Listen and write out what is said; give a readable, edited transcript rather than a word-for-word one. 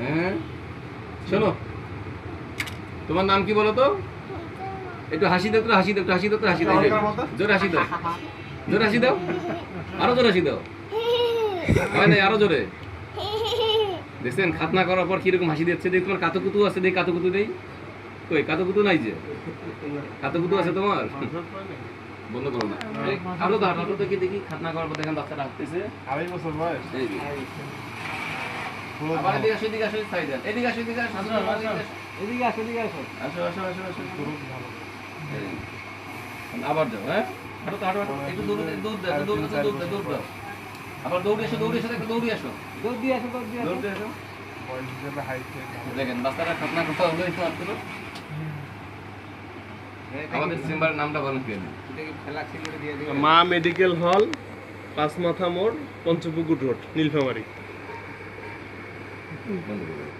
হ্যাঁ শোনো, তোমার নাম কি বলো তো? একটু হাসি দাও, একটু হাসি দাও, একটু হাসি দাও, একটু হাসি দাও, জোরে হাসি দাও, জোরে হাসি দাও, আরো জোরে হাসি দাও। হয় নাই, আরো জোরে। দেখছেন খাতনা করার পর কিরকম হাসি দিচ্ছে। দেখ তোমার কাতুকুতু আছে, দেখ কাতুকুতু দেই। কই কাতুকুতু নাই যে? কাতুকুতু আছে তোমার? বন্ধ করো না। আরো দাও, আরো দেখি দেখি। খাতনা করার পর দেখেন বাচ্চাটা হাঁটতেছে। 2.5 বছর বয়স। আবার এদিকে আসো, এদিকে আসো, সাইড দেন। এদিকে আসো, এদিকে আসো, এদিকে আসো, এদিকে আসো। আসো আসো আসো আসো। আবার যাও, হ্যাঁ হাঁটো তো, হাঁটো হাঁটো। একটু দৌড় দৌড় দাও, দৌড় দাও, দৌড় দাও, দৌড় দাও। আবার দৌড়ে এসো, দৌড়ে এসো, দৌড়ে আসো, দৌড় দিয়ে আসো, দৌড় দিয়ে আসো। দৌড়ে এসো। বয়স হিসেবে হাইট দেখেন বাচ্চারা খাতনা করতে হলো একটু মাত্র। আমাদের চেম্বারের নামটা বলেন কি? মা মেডিকেল হল, পাঁচমাথা মোড়, পঞ্চপুকুর রোড, নীলফামারী। বন্ধ করে দাও।